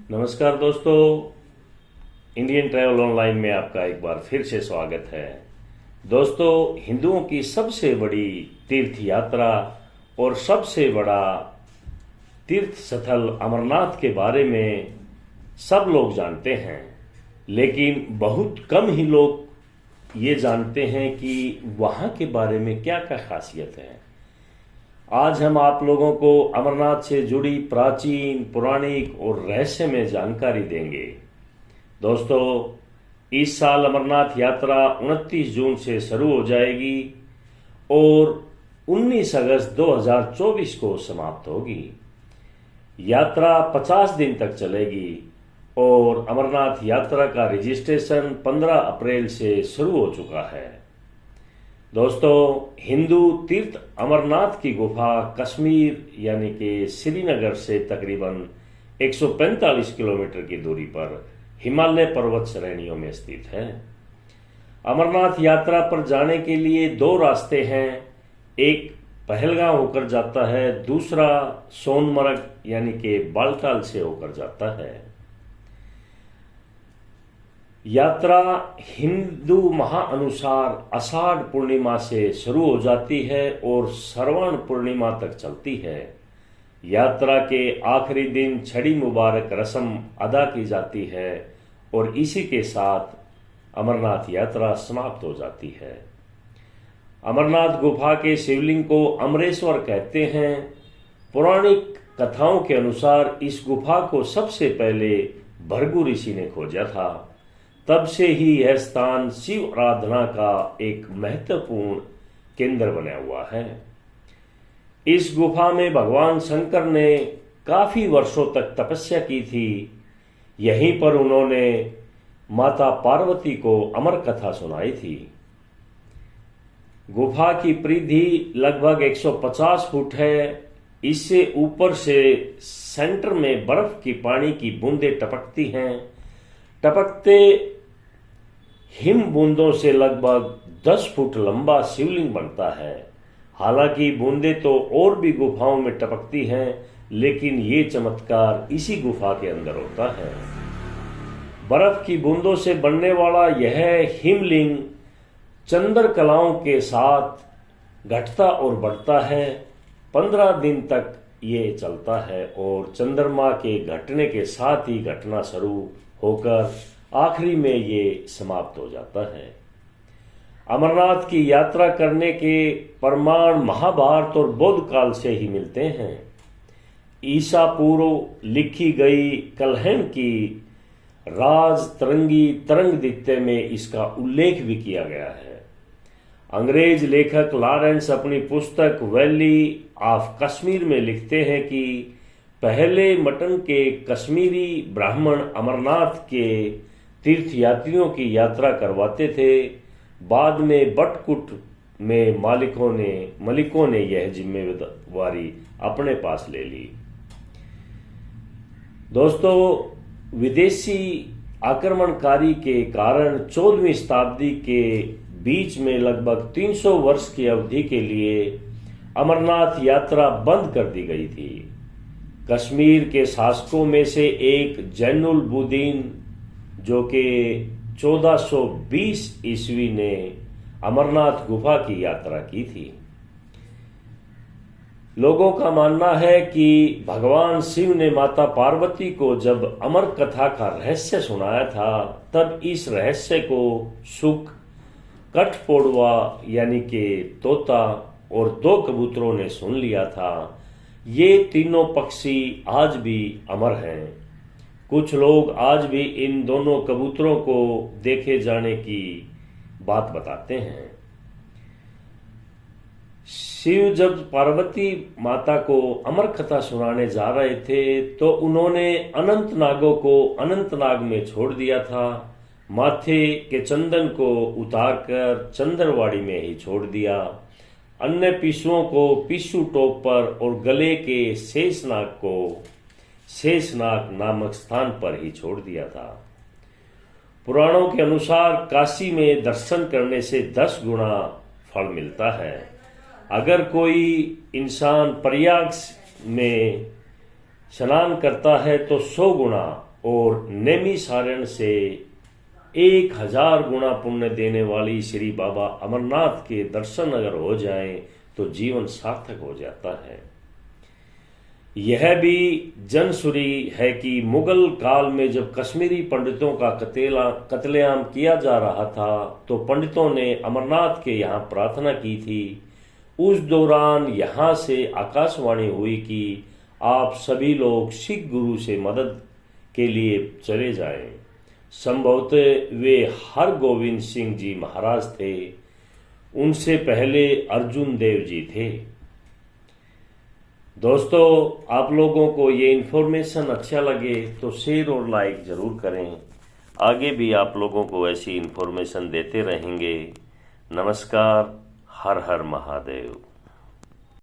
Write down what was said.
नमस्कार दोस्तों, Indian travel online में आपका एक बार फिर से स्वागत है। दोस्तों, हिंदुओं की सबसे बड़ी तीर्थ यात्रा और सबसे बड़ा तीर्थ स्थल अमरनाथ के बारे में सब लोग जानते हैं, लेकिन बहुत कम ही लोग ये जानते हैं कि वहाँ के बारे में क्या क्या खासियत है। आज हम आप लोगों को अमरनाथ से जुड़ी प्राचीन, पौराणिक और रहस्यमय जानकारी देंगे। दोस्तों, इस साल अमरनाथ यात्रा 29 जून से शुरू हो जाएगी और 19 अगस्त 2024 को समाप्त होगी। यात्रा 50 दिन तक चलेगी और अमरनाथ यात्रा का रजिस्ट्रेशन 15 अप्रैल से शुरू हो चुका है। दोस्तों, हिंदू तीर्थ अमरनाथ की गुफा कश्मीर यानी कि श्रीनगर से तकरीबन 145 किलोमीटर की दूरी पर हिमालय पर्वत श्रेणियों में स्थित है। अमरनाथ यात्रा पर जाने के लिए दो रास्ते हैं। एक पहलगाम होकर जाता है, दूसरा सोनमर्ग यानी कि बालटाल से होकर जाता है। यात्रा हिंदू माह अनुसार आषाढ़ पूर्णिमा से शुरू हो जाती है और श्रवण पूर्णिमा तक चलती है। यात्रा के आखिरी दिन छड़ी मुबारक रस्म अदा की जाती है और इसी के साथ अमरनाथ यात्रा समाप्त हो जाती है। अमरनाथ गुफा के शिवलिंग को अमरेश्वर कहते हैं। पौराणिक कथाओं के अनुसार इस गुफा को सबसे पहले भृगु ऋषि ने खोजा था। तब से ही यह स्थान शिव आराधना का एक महत्वपूर्ण केंद्र बना हुआ है। इस गुफा में भगवान शंकर ने काफी वर्षों तक तपस्या की थी। यहीं पर उन्होंने माता पार्वती को अमर कथा सुनाई थी। गुफा की परिधि लगभग 150 फुट है। इससे ऊपर से सेंटर में बर्फ की पानी की बूंदें टपकती हैं। टपकते हिम बूंदों से लगभग 10 फुट लंबा शिवलिंग बनता है। हालांकि बूंदें तो और भी गुफाओं में टपकती हैं, लेकिन ये चमत्कार इसी गुफा के अंदर होता है। बर्फ की बूंदों से बनने वाला यह हिमलिंग चंद्रकलाओं के साथ घटता और बढ़ता है। 15 दिन तक ये चलता है और चंद्रमा के घटने के साथ ही घटना शुरू होकर आखिरी में ये समाप्त हो जाता है। अमरनाथ की यात्रा करने के प्रमाण महाभारत और बौद्ध काल से ही मिलते हैं। ईसा पूर्व लिखी गई कलहन की राज तरंगी तरंगदित्य में इसका उल्लेख भी किया गया है। अंग्रेज लेखक लॉरेंस अपनी पुस्तक वैली ऑफ कश्मीर में लिखते हैं कि पहले मटन के कश्मीरी ब्राह्मण अमरनाथ के तीर्थयात्रियों की यात्रा करवाते थे। बाद में बटकुट में मलिकों ने यह जिम्मेवारी अपने पास ले ली। दोस्तों, विदेशी आक्रमणकारी के कारण 14वीं शताब्दी के बीच में लगभग 300 वर्ष की अवधि के लिए अमरनाथ यात्रा बंद कर दी गई थी। कश्मीर के शासकों में से एक जैनुलबुद्दीन, जो कि 1420 ईस्वी ने अमरनाथ गुफा की यात्रा की थी। लोगों का मानना है कि भगवान शिव ने माता पार्वती को जब अमर कथा का रहस्य सुनाया था, तब इस रहस्य को सुक, कठफोड़वा यानी कि तोता और 2 कबूतरों ने सुन लिया था। ये तीनों पक्षी आज भी अमर हैं। कुछ लोग आज भी इन दोनों कबूतरों को देखे जाने की बात बताते हैं। शिव जब पार्वती माता को अमर कथा सुनाने जा रहे थे तो उन्होंने अनंत नागों को अनंतनाग में छोड़ दिया था। माथे के चंदन को उतारकर चंद्रवाड़ी में ही छोड़ दिया। अन्य पिशुओं को पिशु टोप पर और गले के शेषनाग को शेषनाग नामक स्थान पर ही छोड़ दिया था। पुराणों के अनुसार काशी में दर्शन करने से 10 गुना फल मिलता है। अगर कोई इंसान प्रयाग में स्नान करता है तो 100 गुना और नैमिषारण्य से 1000 गुना पुण्य देने वाली श्री बाबा अमरनाथ के दर्शन अगर हो जाएं तो जीवन सार्थक हो जाता है। यह भी जनसुरी है कि मुगल काल में जब कश्मीरी पंडितों का कत्लेआम किया जा रहा था तो पंडितों ने अमरनाथ के यहाँ प्रार्थना की थी। उस दौरान यहाँ से आकाशवाणी हुई कि आप सभी लोग सिख गुरु से मदद के लिए चले जाएं। संभवतः वे हरगोविंद सिंह जी महाराज थे, उनसे पहले अर्जुन देव जी थे। दोस्तों, आप लोगों को ये इन्फॉर्मेशन अच्छा लगे तो शेयर और लाइक ज़रूर करें। आगे भी आप लोगों को ऐसी इन्फॉर्मेशन देते रहेंगे। नमस्कार। हर हर महादेव।